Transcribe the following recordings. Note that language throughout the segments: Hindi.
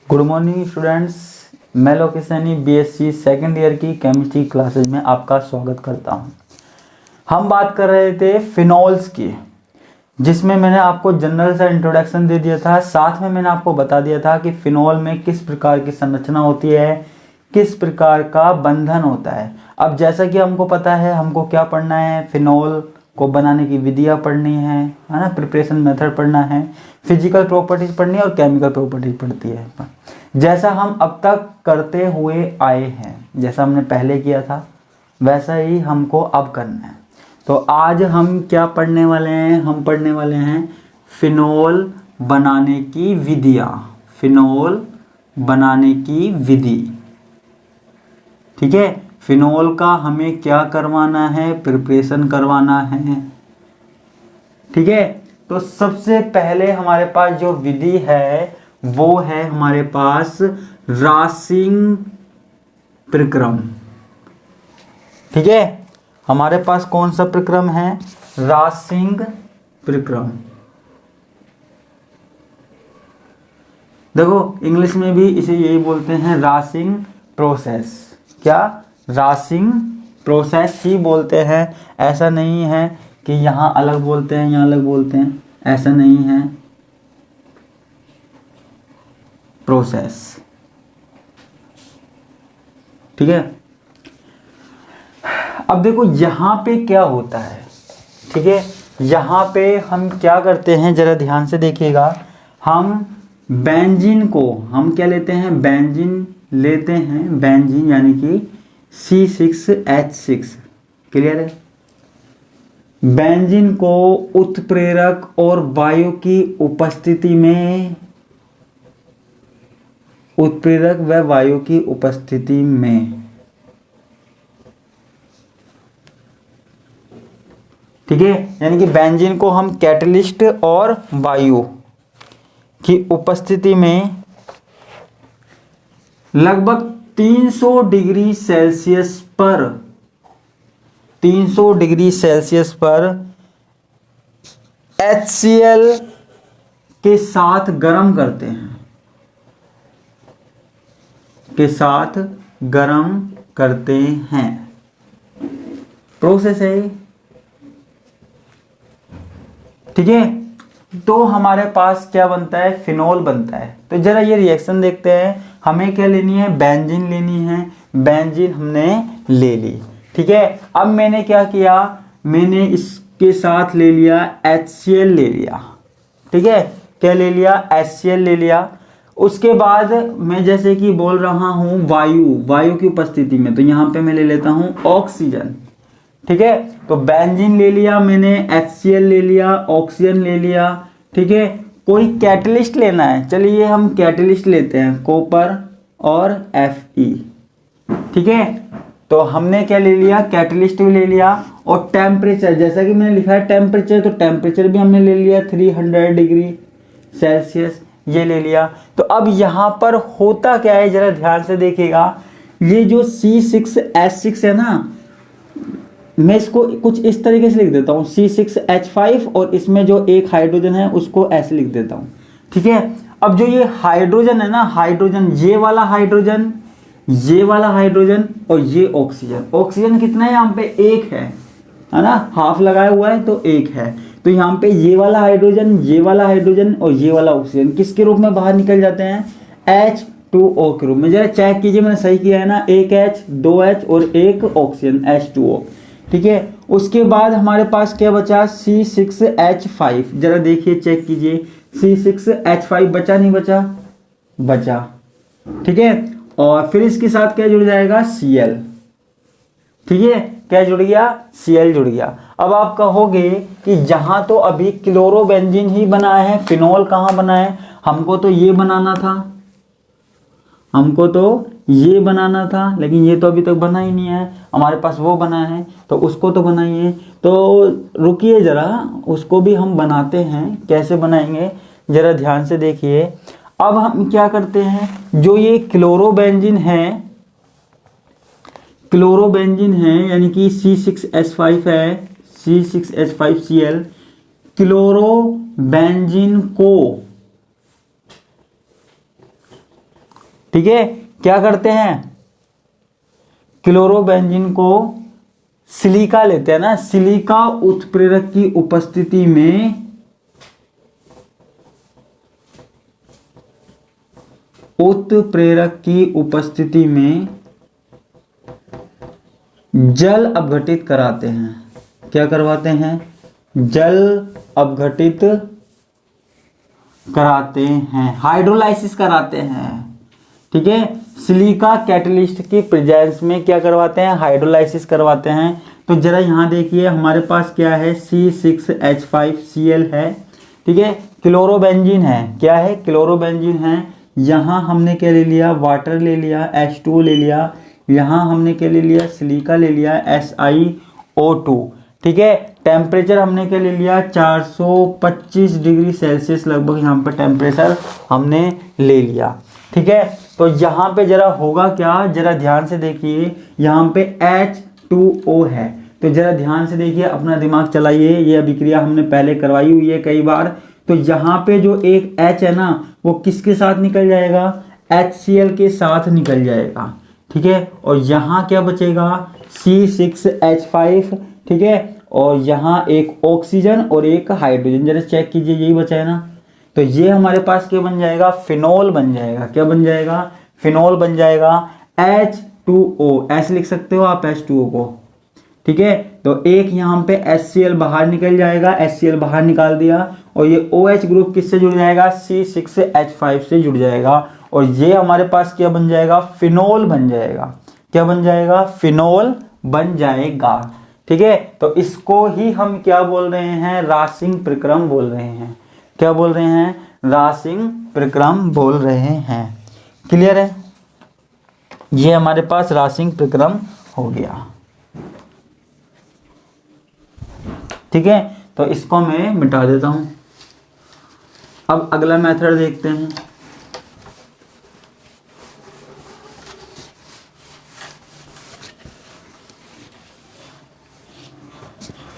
गुड मॉर्निंग स्टूडेंट्स, मैं Lokesh Saini BSc second year की केमिस्ट्री क्लासेज में आपका स्वागत करता हूं। हम बात कर रहे थे फिनॉल्स की, जिसमें मैंने आपको जनरल सा इंट्रोडक्शन दे दिया था। साथ में मैंने आपको बता दिया था कि फिनॉल में किस प्रकार की संरचना होती है, किस प्रकार का बंधन होता है। अब जैसा कि हमको पता है, हमको क्या पढ़ना है, फिनॉल को बनाने की विधियाँ पढ़नी है ना, प्रिपरेशन मेथड पढ़ना है, फिजिकल प्रॉपर्टीज पढ़नी है और केमिकल प्रॉपर्टीज पढ़ती है। जैसा हम अब तक करते हुए आए हैं, जैसा हमने पहले किया था वैसा ही हमको अब करना है। तो आज हम क्या पढ़ने वाले हैं? हम पढ़ने वाले हैं फिनॉल बनाने की विधियाँ, फिनॉल बनाने की विधि। ठीक है, फिनॉल का हमें क्या करवाना है? प्रिपरेशन करवाना है। ठीक है, तो सबसे पहले हमारे पास जो विधि है वो है हमारे पास रासिंग प्रक्रम। ठीक है, हमारे पास कौन सा प्रक्रम है? रासिंग प्रक्रम। देखो, इंग्लिश में भी इसे यही बोलते हैं, रासिंग प्रोसेस। क्या? रासिंग प्रोसेस ही बोलते हैं। ऐसा नहीं है कि यहाँ अलग बोलते हैं, यहाँ अलग बोलते हैं, ऐसा नहीं है। प्रोसेस। ठीक है, अब देखो यहाँ पे क्या होता है। ठीक है, यहाँ पे हम क्या करते हैं, जरा ध्यान से देखिएगा। हम बेंजीन को हम क्या लेते हैं? बेंजीन लेते हैं, बेंजीन यानी कि C6H6। क्लियर है? बेंजीन को उत्प्रेरक और वायु की उपस्थिति में, उत्प्रेरक व वायु की उपस्थिति में, ठीक है, यानी कि बेंजीन को हम कैटलिस्ट और वायु की उपस्थिति में लगभग 300 डिग्री सेल्सियस पर, 300 डिग्री सेल्सियस पर HCl के साथ गर्म करते हैं, के साथ गर्म करते हैं। प्रोसेस है। ठीक है, तो हमारे पास क्या बनता है? फिनॉल बनता है। तो जरा ये रिएक्शन देखते हैं। हमें क्या लेनी है? बेंजीन लेनी है। बेंजीन हमने ले ली। ठीक है, अब मैंने क्या किया? मैंने इसके साथ ले लिया HCl ले लिया। ठीक है, क्या ले लिया? HCl ले लिया। उसके बाद मैं जैसे कि बोल रहा हूं वायु की उपस्थिति में, तो यहां पे मैं ले लेता हूं ऑक्सीजन। ठीक है, तो बेंजीन ले लिया मैंने, HCl ले लिया, ऑक्सीजन ले लिया। ठीक है, कोई कैटलिस्ट लेना है, चलिए हम कैटलिस्ट लेते हैं, कॉपर और Fe। ठीक है, तो हमने क्या ले लिया? कैटलिस्ट भी ले लिया। और टेम्परेचर, जैसा कि मैंने लिखा है टेम्परेचर, तो टेम्परेचर भी हमने ले लिया 300 डिग्री सेल्सियस, ये ले लिया। तो अब यहां पर होता क्या है, जरा ध्यान से देखिएगा। ये जो C6H6 है ना, मैं इसको कुछ इस तरीके से लिख देता हूँ, C6H5, और इसमें जो एक हाइड्रोजन है उसको ऐसे लिख देता हूँ। ठीक है, अब जो ये हाइड्रोजन है ना, हाइड्रोजन, ये वाला हाइड्रोजन, ये वाला हाइड्रोजन और ये ऑक्सीजन। ऑक्सीजन कितना है यहाँ पे? एक है ना, हाफ लगाया हुआ है तो एक है। तो यहाँ पे ये वाला हाइड्रोजन, ये वाला हाइड्रोजन और ये वाला ऑक्सीजन किसके रूप में बाहर निकल जाते हैं? H2O के रूप में। जरा चेक कीजिए, मैंने सही किया है ना, एक H, दो H और एक ऑक्सीजन H2O। ठीक है, उसके बाद हमारे पास क्या बचा? C6H5। जरा देखिए, चेक कीजिए, C6H5 बचा नहीं बचा? बचा। ठीक है, और फिर इसके साथ क्या जुड़ जाएगा? Cl। ठीक है, क्या जुड़ गया? Cl जुड़ गया। अब आप कहोगे कि जहां तो अभी क्लोरोबेंजीन ही बना है, फिनॉल कहां बना है? हमको तो ये बनाना था, हमको तो ये बनाना था, लेकिन ये तो अभी तक बना ही नहीं है। हमारे पास वो बना है, तो उसको तो बनाइए। तो रुकिए जरा, उसको भी हम बनाते हैं। कैसे बनाएंगे, जरा ध्यान से देखिए। अब हम क्या करते हैं, जो ये क्लोरोबेंजीन है, क्लोरोबेंजीन है यानी कि C6H5 है, C6H5Cl, क्लोरोबेंजीन को ठीक है, क्या करते हैं, क्लोरोबेंजीन को सिलिका लेते हैं ना, सिलिका उत्प्रेरक की उपस्थिति में उत्प्रेरक की उपस्थिति में जल अपघटित कराते हैं। क्या करवाते हैं, जल अपघटित कराते हैं, हाइड्रोलाइसिस कराते हैं। ठीक है, सिलिका कैटलिस्ट की प्रेजेंस में क्या करवाते हैं, हाइड्रोलाइसिस करवाते हैं। तो जरा यहाँ देखिए हमारे पास क्या है, C6H5Cl है। ठीक है, क्लोरोबेंजीन है, क्या है, क्लोरोबेंजीन है। यहाँ हमने क्या ले लिया, वाटर ले लिया, H2O ले लिया। यहाँ हमने क्या ले लिया, सिलिका ले लिया, SiO2। ठीक है, टेम्परेचर हमने क्या ले लिया, 425 डिग्री सेल्सियस लगभग यहाँ पे टेम्परेचर हमने ले लिया। ठीक है, तो यहाँ पे जरा होगा क्या, जरा ध्यान से देखिए, यहाँ पे H2O है। तो जरा ध्यान से देखिए, अपना दिमाग चलाइए, ये अभिक्रिया हमने पहले करवाई हुई है कई बार। तो यहाँ पे जो एक H है ना, वो किसके साथ निकल जाएगा, HCl के साथ निकल जाएगा। ठीक है, और यहाँ क्या बचेगा, C6H5। ठीक है, और यहाँ एक ऑक्सीजन और एक हाइड्रोजन, जरा चेक कीजिए, यही बचा है ना। तो ये हमारे पास क्या बन जाएगा, फिनोल बन जाएगा। क्या बन जाएगा, फिनोल बन जाएगा। H2O ऐसे लिख सकते हो आप H2O को। ठीक है, तो एक यहाँ पे HCl बाहर निकल जाएगा, HCl बाहर निकाल दिया, और ये OH ग्रुप किससे जुड़ जाएगा, C6H5 से जुड़ जाएगा, और ये हमारे पास क्या बन जाएगा, फिनोल बन जाएगा। क्या बन जाएगा, फिनोल बन जाएगा। ठीक है, तो इसको ही हम क्या बोल रहे हैं, रासिंग प्रक्रम बोल रहे हैं। क्या बोल रहे हैं, रासिंग प्रक्रम बोल रहे हैं। क्लियर है, ये हमारे पास रासिंग प्रक्रम हो गया। ठीक है, तो इसको मैं मिटा देता हूं। अब अगला मेथड देखते हैं।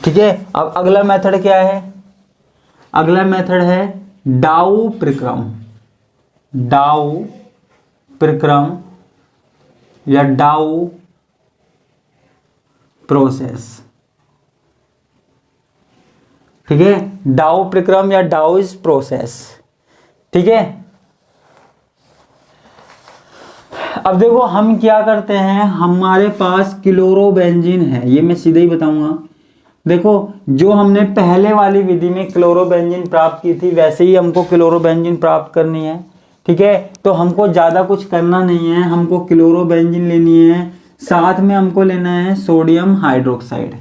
ठीक है, अब अगला मेथड क्या है, अगला मेथड है डाउ प्रक्रम। डाउ प्रक्रम या डाउ प्रोसेस। ठीक है, डाउ प्रक्रम या डाउज प्रोसेस। ठीक है, अब देखो हम क्या करते हैं, हमारे पास क्लोरोबेंजीन है, ये मैं सीधे ही बताऊंगा। देखो, जो हमने पहले वाली विधि में क्लोरोबेंजीन प्राप्त की थी, वैसे ही हमको क्लोरोबेंजीन प्राप्त करनी है। ठीक है, तो हमको ज़्यादा कुछ करना नहीं है, हमको क्लोरोबेंजीन लेनी है, साथ में हमको लेना है सोडियम हाइड्रोक्साइड।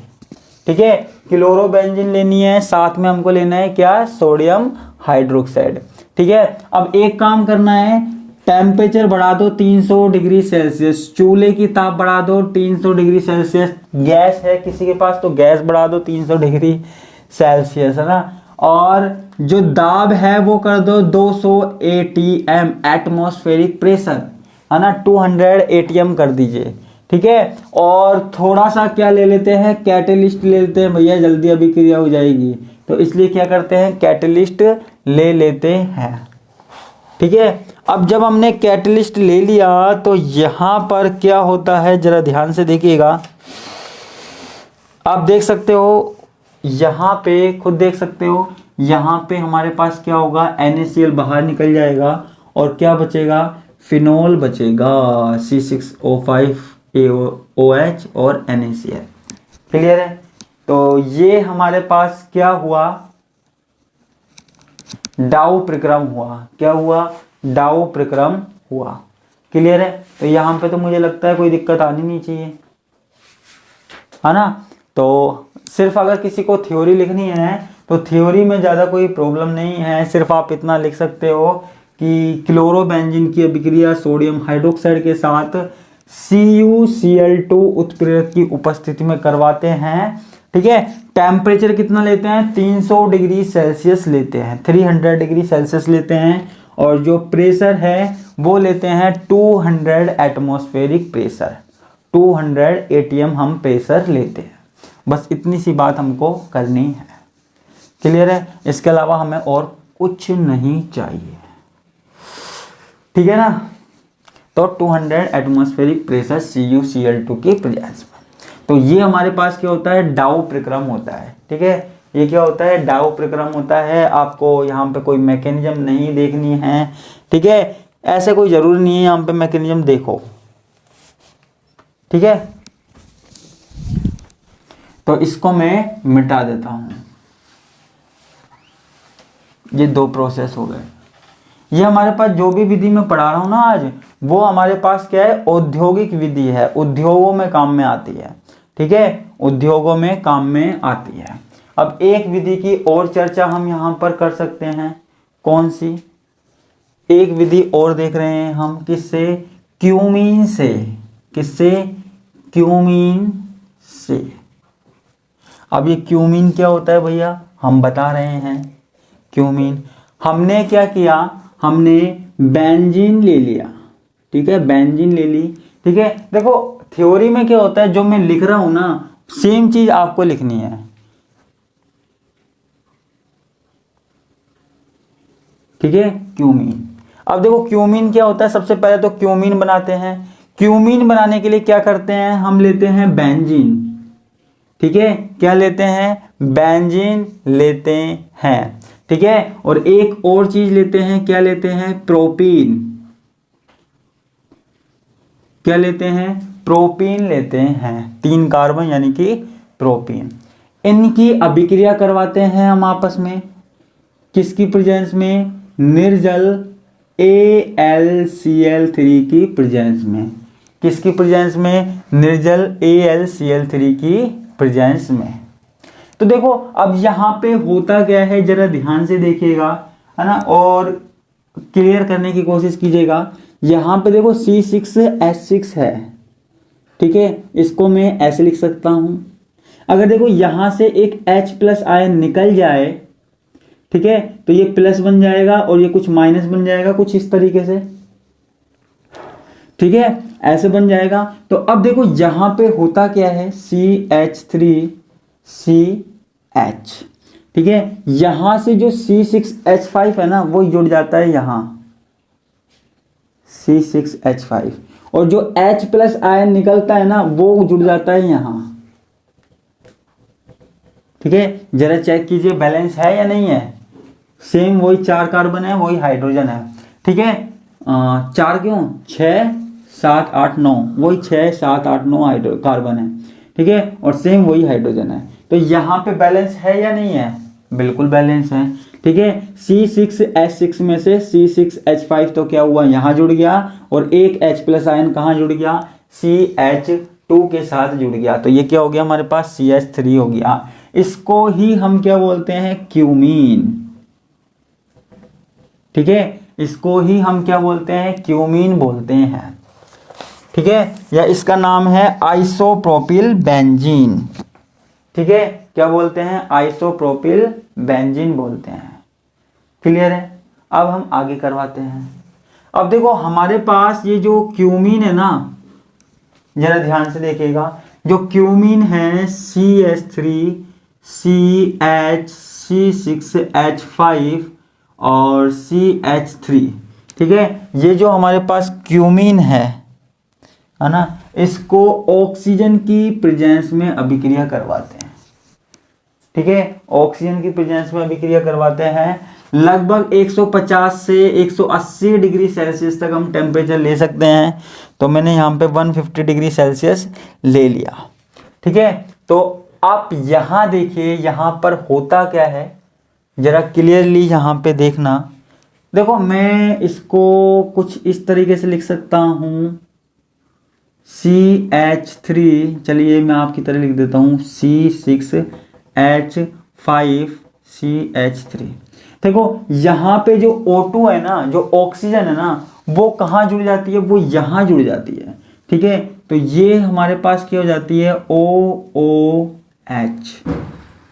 ठीक है, क्लोरोबेंजीन लेनी है, साथ में हमको लेना है क्या, सोडियम हाइड्रोक्साइड। ठीक है, अब एक काम करना है, टेम्परेचर बढ़ा दो 300 डिग्री सेल्सियस, चूल्हे की ताप बढ़ा दो 300 डिग्री सेल्सियस, गैस है किसी के पास तो गैस बढ़ा दो 300 डिग्री सेल्सियस, है ना। और जो दाब है वो कर दो 200 ATM एटमॉस्फेरिक प्रेशर, है ना, 200 ATM कर दीजिए। ठीक है, और थोड़ा सा क्या ले लेते हैं, कैटलिस्ट ले लेते हैं, भैया जल्दी अभिक्रिया हो जाएगी, तो इसलिए क्या करते हैं, कैटलिस्ट ले लेते हैं। ठीक है, अब जब हमने कैटलिस्ट ले लिया तो यहां पर क्या होता है, जरा ध्यान से देखिएगा। आप देख सकते हो, यहां पे खुद देख सकते हो, यहां पे हमारे पास क्या होगा, NaCl बाहर निकल जाएगा, और क्या बचेगा, फिनोल बचेगा, C6O5OH और NaCl। क्लियर है, तो ये हमारे पास क्या हुआ, डाउ प्रक्रम हुआ। क्या हुआ, डाउ प्रक्रम हुआ। क्लियर है, तो यहाँ पे तो मुझे लगता है कोई दिक्कत आनी नहीं चाहिए, है ना। तो सिर्फ अगर किसी को थ्योरी लिखनी है तो थ्योरी में ज़्यादा कोई प्रॉब्लम नहीं है, सिर्फ आप इतना लिख सकते हो कि क्लोरोबेंजीन की अभिक्रिया सोडियम हाइड्रोक्साइड के साथ CuCl2 उत्प्रेरक की उपस्थिति में करवाते हैं। ठीक है, टेम्परेचर कितना लेते हैं, 300 डिग्री सेल्सियस लेते हैं, 300 डिग्री सेल्सियस लेते हैं, और जो प्रेशर है वो लेते हैं 200 एटमॉस्फेरिक प्रेशर, 200 ATM हम प्रेशर लेते हैं। बस इतनी सी बात हमको करनी है। क्लियर है, इसके अलावा हमें और कुछ नहीं चाहिए। ठीक है ना। तो 200 एटमॉस्फेरिक प्रेशर CuCl2 की प्रेजेंस में। तो ये हमारे पास क्या होता है, डाउ प्रक्रम होता है। ठीक है, ये क्या होता है, डाउ प्रक्रम होता है। आपको यहाँ पे कोई मैकेनिज्म नहीं देखनी है। ठीक है, ऐसे कोई जरूरी नहीं है यहाँ पे मैकेनिज्म देखो। ठीक है, तो इसको मैं मिटा देता हूं। ये दो प्रोसेस हो गए। ये हमारे पास जो भी विधि मैं पढ़ा रहा हूं ना आज, वो हमारे पास क्या है, औद्योगिक विधि है, उद्योगों में काम में आती है। ठीक है, उद्योगों में काम में आती है। अब एक विधि की और चर्चा हम यहां पर कर सकते हैं। कौन सी? एक विधि और देख रहे हैं हम, किससे, क्यूमीन से। किससे? क्यूमीन से। अब ये क्यूमीन क्या होता है भैया, हम बता रहे हैं। क्यूमीन, हमने क्या किया, हमने बेंजीन ले लिया। ठीक है, बेंजीन ले ली। ठीक है, देखो थ्योरी में क्या होता है, जो मैं लिख रहा हूं ना, सेम चीज आपको लिखनी है। ठीक है, क्यूमीन। अब देखो क्यूमीन क्या होता है, सबसे पहले तो क्यूमीन बनाते हैं। क्यूमीन बनाने के लिए क्या करते हैं, हम लेते हैं बेंजीन। ठीक है, क्या लेते हैं, बेंजीन लेते हैं। ठीक है, और एक और चीज लेते हैं, क्या लेते हैं, प्रोपीन। क्या लेते हैं, प्रोपीन लेते हैं। 3 कार्बन यानी कि प्रोपीन। इनकी अभिक्रिया करवाते हैं हम आपस में। किसकी प्रेजेंस में, निर्जल AlCl3 की प्रेजेंस में। किसकी प्रेजेंस में, निर्जल AlCl3 की प्रेजेंस में। तो देखो अब यहां पे होता क्या है, जरा ध्यान से देखिएगा, है ना, और क्लियर करने की कोशिश कीजिएगा। यहां पे देखो C6H6 है। ठीक है, इसको मैं ऐसे लिख सकता हूं। अगर देखो यहां से एक H+ आयन निकल जाए, ठीक है, तो ये प्लस बन जाएगा और ये कुछ माइनस बन जाएगा, कुछ इस तरीके से। ठीक है, ऐसे बन जाएगा। तो अब देखो यहां पे होता क्या है, CH3CH। ठीक है, यहां से जो C6H5 है ना, वो जुड़ जाता है यहां, C6H5, और जो H+ आयन निकलता है ना, वो जुड़ जाता है यहां। ठीक है, जरा चेक कीजिए बैलेंस है या नहीं है। सेम वही 4 कार्बन है, वही हाइड्रोजन है। ठीक है, 4 क्यों, 6 7 8 9, वही 6 7 8 9 कार्बन है। ठीक है, और सेम वही हाइड्रोजन है। तो यहाँ पे बैलेंस है या नहीं है, बिल्कुल बैलेंस है। ठीक है, C6H6 में से C6H5 तो क्या हुआ, यहाँ जुड़ गया, और एक H+ आयन कहाँ जुड़ गया, CH2 के साथ जुड़ गया। तो ये क्या हो गया, हमारे पास CH3 हो गया। इसको ही हम क्या बोलते हैं, क्यूमीन। ठीक है, इसको ही हम क्या बोलते हैं, क्यूमीन बोलते हैं। ठीक है, या इसका नाम है आइसोप्रोपिल बेंजीन। ठीक है, क्या बोलते हैं, आइसोप्रोपिल बेंजीन बोलते हैं। क्लियर है, अब हम आगे करवाते हैं। अब देखो हमारे पास ये जो क्यूमीन है ना, जरा ध्यान से देखिएगा, जो क्यूमीन है CH3 CH C6H5 और CH3। ठीक है, ये जो हमारे पास क्यूमीन है ना, इसको ऑक्सीजन की प्रेजेंस में अभिक्रिया करवाते हैं। ठीक है, ऑक्सीजन की प्रेजेंस में अभिक्रिया करवाते हैं। लगभग 150 से 180 डिग्री सेल्सियस तक हम टेम्परेचर ले सकते हैं। तो मैंने यहाँ पे 150 डिग्री सेल्सियस ले लिया। ठीक है, तो आप यहाँ देखिए, यहाँ पर होता क्या है, जरा क्लियरली यहाँ पे देखना। देखो मैं इसको कुछ इस तरीके से लिख सकता हूँ, CH3, चलिए मैं आपकी तरह लिख देता हूँ, C6H5CH3। देखो यहाँ पे जो O2 है ना, जो ऑक्सीजन है ना, वो कहाँ जुड़ जाती है, वो यहाँ जुड़ जाती है। ठीक है, तो ये हमारे पास क्या हो जाती है, OOH।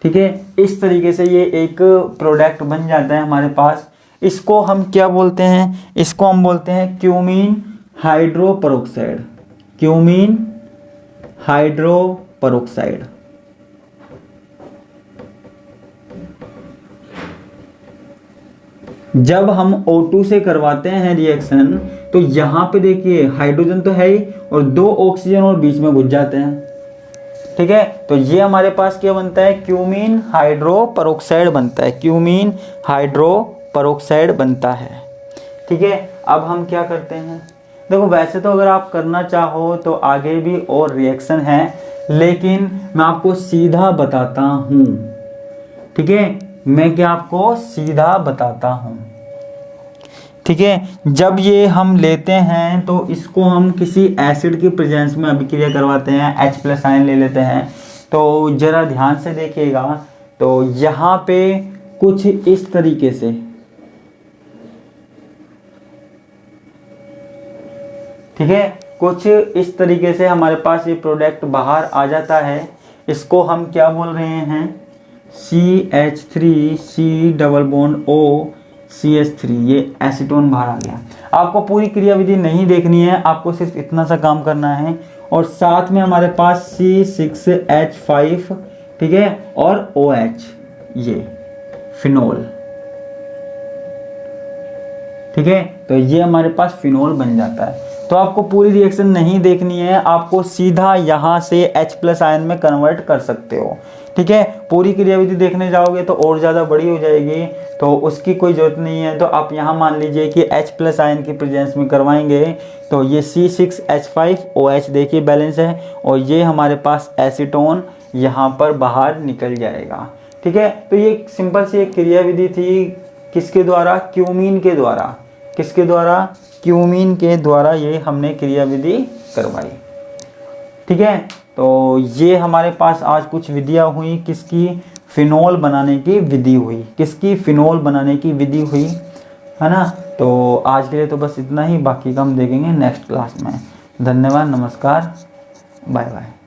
ठीक है, इस तरीके से ये एक प्रोडक्ट बन जाता है हमारे पास। इसको हम क्या बोलते हैं, इसको हम बोलते हैं क्यूमीन हाइड्रोपरऑक्साइड। Cumene hydroperoxide. जब हम O2 से करवाते हैं रिएक्शन, तो यहाँ पे देखिए हाइड्रोजन तो है ही और 2 ऑक्सीजन और बीच में घुस जाते हैं। ठीक है, तो ये हमारे पास क्या बनता है, क्यूमीन हाइड्रो पेरोक्साइड बनता है, क्यूमीन हाइड्रो पेरोक्साइड बनता है। ठीक है, अब हम क्या करते हैं, देखो वैसे तो अगर आप करना चाहो तो आगे भी और रिएक्शन है, लेकिन मैं आपको सीधा बताता हूँ। ठीक है, मैं क्या आपको सीधा बताता हूँ। ठीक है, जब ये हम लेते हैं तो इसको हम किसी एसिड की प्रेजेंस में अभिक्रिया करवाते हैं, H+ आयन ले लेते हैं। तो जरा ध्यान से देखिएगा, तो यहाँ पे कुछ इस तरीके से, ठीक है, कुछ इस तरीके से हमारे पास ये प्रोडक्ट बाहर आ जाता है। इसको हम क्या बोल रहे हैं, CH3C≡O ये एसीटोन बाहर आ गया। आपको पूरी क्रियाविधि नहीं देखनी है, आपको सिर्फ इतना सा काम करना है। और साथ में हमारे पास C6H5, ठीक है, और OH, ये फिनोल। ठीक है, तो ये हमारे पास फिनोल बन जाता है। तो आपको पूरी रिएक्शन नहीं देखनी है, आपको सीधा यहाँ से H+ आयन में कन्वर्ट कर सकते हो। ठीक है, पूरी क्रियाविधि देखने जाओगे तो और ज़्यादा बड़ी हो जाएगी, तो उसकी कोई ज़रूरत नहीं है। तो आप यहाँ मान लीजिए कि H+ आयन की प्रेजेंस में करवाएंगे तो ये C6H5OH देखिए बैलेंस है, और ये हमारे पास एसीटोन यहाँ पर बाहर निकल जाएगा। ठीक है, तो ये सिंपल सी एक क्रियाविधि थी, किसके द्वारा, क्यूमीन के द्वारा। किसके द्वारा, क्यूमीन के द्वारा ये हमने क्रियाविधि करवाई। ठीक है, तो ये हमारे पास आज कुछ विधियाँ हुई, किसकी, फिनोल बनाने की विधि हुई, किसकी, फिनोल बनाने की विधि हुई, है ना। तो आज के लिए तो बस इतना ही, बाकी का हम देखेंगे नेक्स्ट क्लास में। धन्यवाद, नमस्कार, बाय बाय।